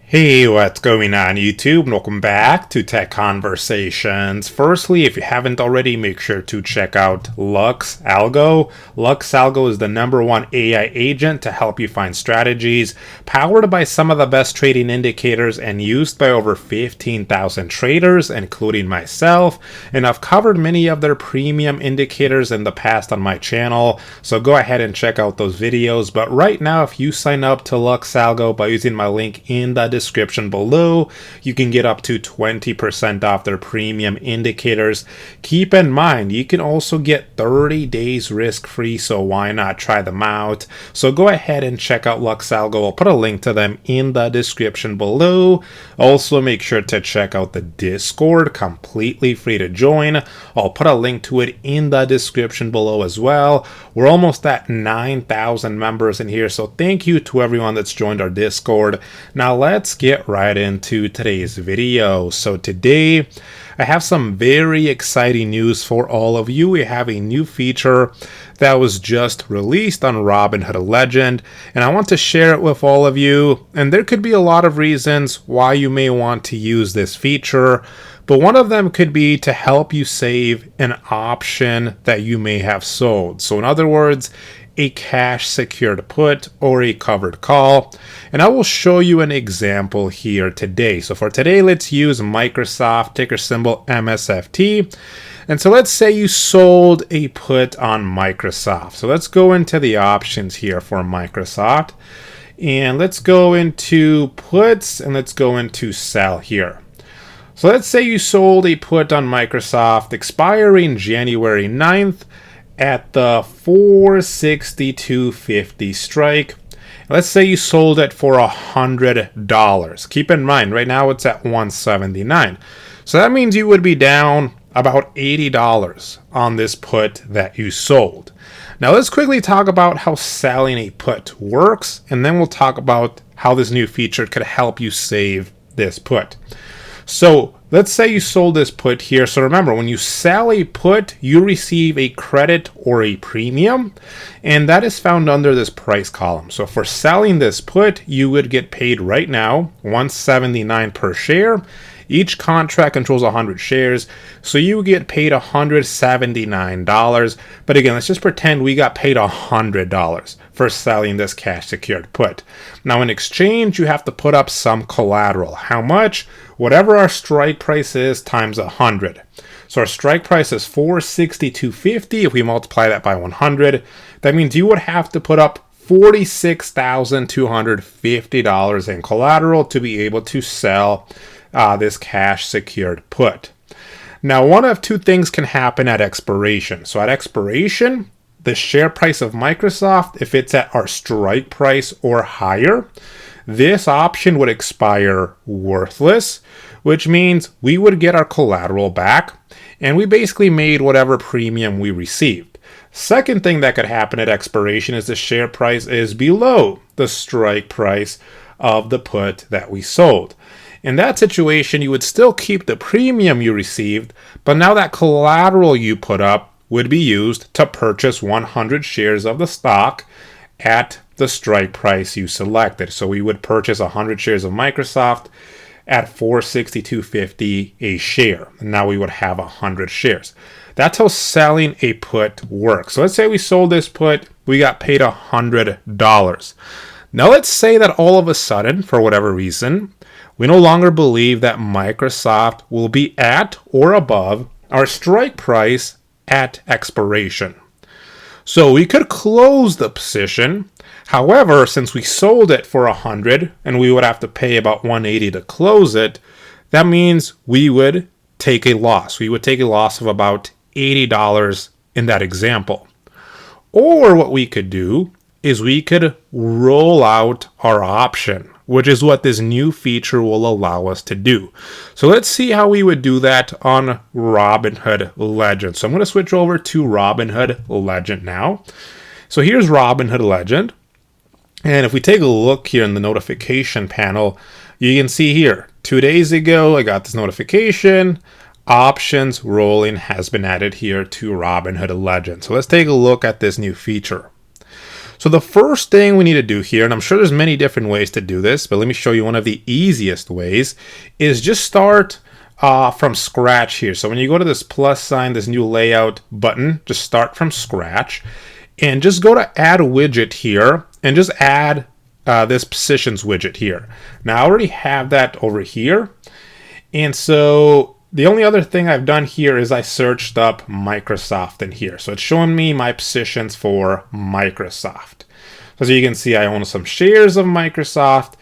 Hey, what's going on YouTube? Welcome back to Tech Conversations. Firstly, if you haven't already, make sure to check out Lux Algo. Lux Algo is the #1 AI agent to help you find strategies, powered by some of the best trading indicators and used by over 15,000 traders, including myself. And I've covered many of their premium indicators in the past on my channel, so go ahead and check out those videos. But right now, if you sign up to Lux Algo by using my link in the description below, you can get up to 20% off their premium indicators. Keep in mind, you can also get 30 days risk-free, so why not try them out? So go ahead and check out Lux Algo. I'll put a link to them in the description below. Also, make sure to check out the Discord, completely free to join. I'll put a link to it in the description below as well. We're almost at 9,000 members in here, so thank you to everyone that's joined our Discord. Now let's get right into today's video. So today I have some very exciting news for all of you. We have a new feature that was just released on Robinhood Legend, and I want to share it with all of you. And there could be a lot of reasons why you may want to use this feature, but one of them could be to help you save an option that you may have sold. So in other words, a cash secured put or a covered call. And I will show you an example here today. So for today, let's use Microsoft, ticker symbol MSFT. And so let's say you sold a put on Microsoft. So let's go into the options here for Microsoft. And let's go into puts and let's go into sell here. So let's say you sold a put on Microsoft expiring January 9th at the 462.50 strike. Let's say you sold it for $100. Keep in mind, right now it's at 179. So that means you would be down about $80 on this put that you sold. Now let's quickly talk about how selling a put works, and then we'll talk about how this new feature could help you save this put. So let's say you sold this put here. So remember, when you sell a put, you receive a credit or a premium, and that is found under this price column. So for selling this put, you would get paid right now $179 per share. Each contract controls 100 shares, so you get paid $179. But again, let's just pretend we got paid $100 for selling this cash secured put. Now in exchange, you have to put up some collateral. How much? Whatever our strike price is times 100. So our strike price is 462.50. If we multiply that by 100, that means you would have to put up $46,250 in collateral to be able to sell this cash secured put. Now, one of two things can happen at expiration. So at expiration, the share price of Microsoft, if it's at our strike price or higher, this option would expire worthless, which means we would get our collateral back, and we basically made whatever premium we received. Second thing that could happen at expiration is the share price is below the strike price of the put that we sold. In that situation, you would still keep the premium you received, but now that collateral you put up would be used to purchase 100 shares of the stock at the strike price you selected. So we would purchase 100 shares of Microsoft at $462.50 a share. And now we would have 100 shares. That's how selling a put works. So let's say we sold this put, we got paid $100. Now let's say that all of a sudden, for whatever reason, we no longer believe that Microsoft will be at or above our strike price at expiration. So we could close the position. However, since we sold it for 100 and we would have to pay about 180 to close it, that means we would take a loss. We would take a loss of about $80 in that example. Or what we could do is we could roll out our option, which is what this new feature will allow us to do. So let's see how we would do that on Robinhood Legend. So I'm going to switch over to Robinhood Legend now. So here's Robinhood Legend. And if we take a look here in the notification panel, you can see here, 2 days ago, I got this notification. Options rolling has been added here to Robinhood Legend. So let's take a look at this new feature. So the first thing we need to do here, and I'm sure there's many different ways to do this, but let me show you one of the easiest ways, is just start from scratch here. So when you go to this plus sign, this new layout button, just start from scratch and just go to add a widget here and just add this positions widget here. Now I already have that over here. And so the only other thing I've done here is I searched up Microsoft in here. So it's showing me my positions for Microsoft. So as you can see, I own some shares of Microsoft.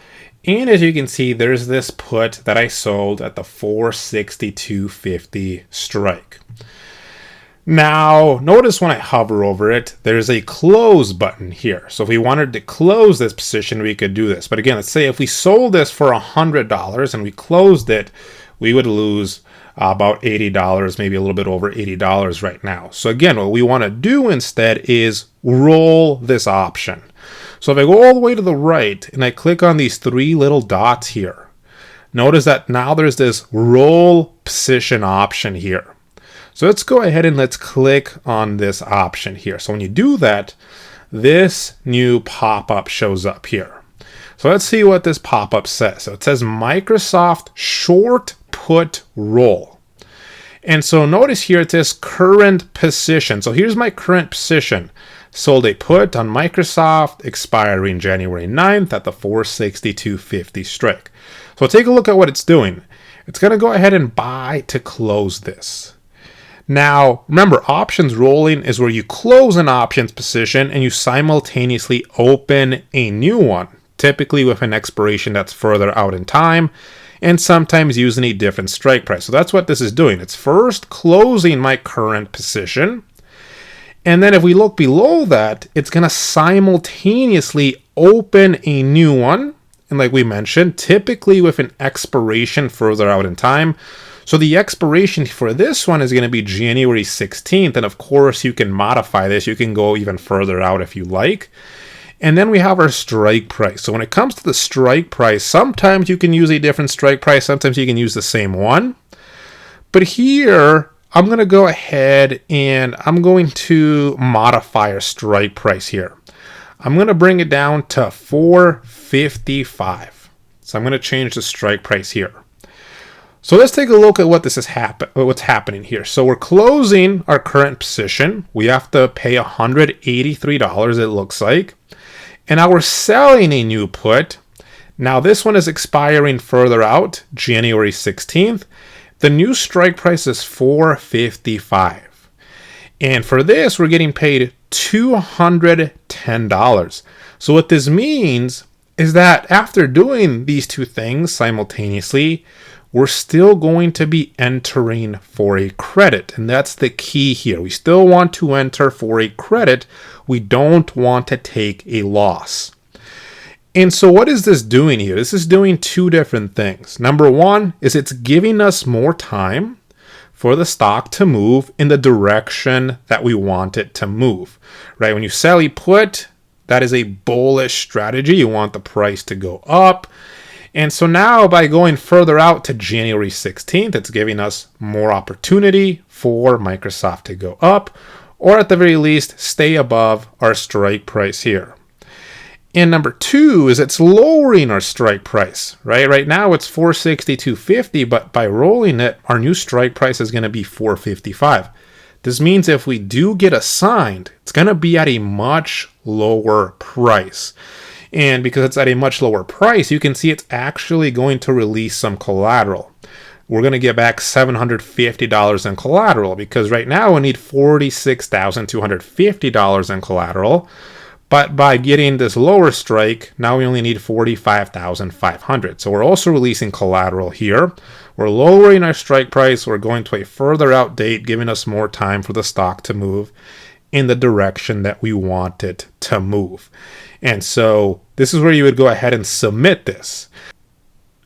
And as you can see, there's this put that I sold at the 462.50 strike. Now, notice when I hover over it, there's a close button here. So if we wanted to close this position, we could do this. But again, let's say if we sold this for $100 and we closed it, we would lose about $80, maybe a little bit over $80 right now. So again, what we want to do instead is roll this option. So if I go all the way to the right and I click on these three little dots here, notice that now there's this roll position option here. So let's go ahead and let's click on this option here. So when you do that, this new pop-up shows up here. So let's see what this pop-up says. So it says Microsoft short put roll. And so notice here it says current position. So here's my current position. Sold a put on Microsoft expiring January 9th at the 462.50 strike. So take a look at what it's doing. It's going to go ahead and buy to close this. Now, remember, options rolling is where you close an options position and you simultaneously open a new one, typically with an expiration that's further out in time and sometimes using a different strike price. So that's what this is doing. It's first closing my current position. And then if we look below that, it's going to simultaneously open a new one. And like we mentioned, typically with an expiration further out in time. So the expiration for this one is going to be January 16th. And of course, you can modify this. You can go even further out if you like. And then we have our strike price. So when it comes to the strike price, sometimes you can use a different strike price. Sometimes you can use the same one. But here, I'm going to go ahead and I'm going to modify our strike price here. I'm going to bring it down to $4.55. So I'm going to change the strike price here. So let's take a look at what this is what's happening here. So we're closing our current position. We have to pay $183, it looks like. And now we're selling a new put. Now this one is expiring further out, January 16th. The new strike price is $4.55. And for this, we're getting paid $210. So what this means is that after doing these two things simultaneously, we're still going to be entering for a credit. And that's the key here. We still want to enter for a credit. We don't want to take a loss. And so what is this doing here? This is doing two different things. Number one is it's giving us more time for the stock to move in the direction that we want it to move, right? When you sell a put, that is a bullish strategy. You want the price to go up. And so now by going further out to January 16th, it's giving us more opportunity for Microsoft to go up, or at the very least, stay above our strike price here. And number two is it's lowering our strike price, right? Right now it's 462.50, but by rolling it, our new strike price is going to be 455. This means if we do get assigned, it's going to be at a much lower price. And because it's at a much lower price, you can see it's actually going to release some collateral. We're going to get back $750 in collateral because right now we need $46,250 in collateral. But by getting this lower strike, now we only need $45,500. So we're also releasing collateral here. We're lowering our strike price. We're going to a further out date, giving us more time for the stock to move in the direction that we want it to move. And so this is where you would go ahead and submit this.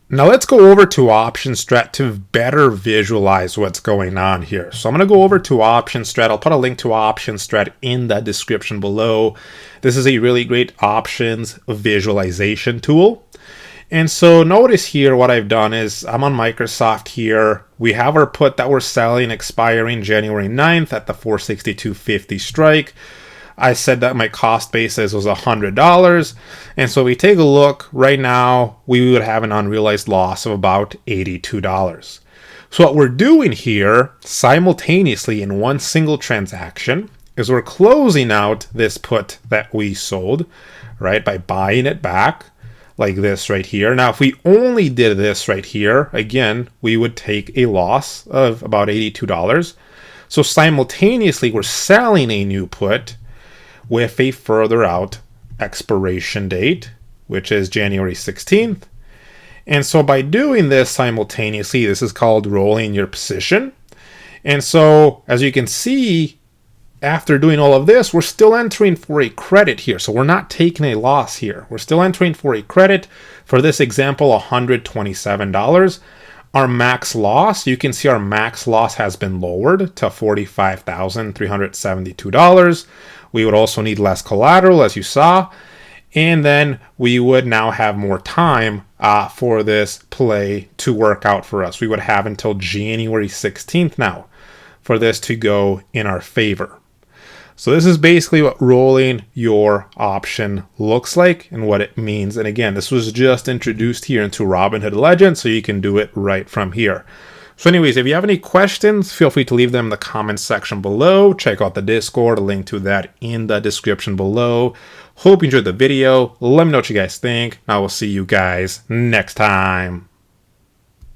Now let's go over to OptionStrat to better visualize what's going on here. So I'm going to go over to OptionStrat. I'll put a link to OptionStrat in the description below. This is a really great options visualization tool. And so notice here what I've done is I'm on Microsoft here. We have our put that we're selling expiring January 9th at the 462.50 strike. I said that my cost basis was $100. And so we take a look right now, we would have an unrealized loss of about $82. So what we're doing here simultaneously in one single transaction is we're closing out this put that we sold, right, by buying it back like this right here. Now, if we only did this right here, again, we would take a loss of about $82. So simultaneously, we're selling a new put with a further out expiration date, which is January 16th. And so by doing this simultaneously, this is called rolling your position. And so as you can see, after doing all of this, we're still entering for a credit here. So we're not taking a loss here. We're still entering for a credit. For this example, $127. Our max loss, you can see our max loss has been lowered to $45,372. We would also need less collateral, as you saw. And then we would now have more time for this play to work out for us. We would have until January 16th now for this to go in our favor. So this is basically what rolling your option looks like and what it means. And again, this was just introduced here into Robinhood Legend, so you can do it right from here. So anyways, if you have any questions, feel free to leave them in the comments section below. Check out the Discord, a link to that in the description below. Hope you enjoyed the video. Let me know what you guys think. I will see you guys next time.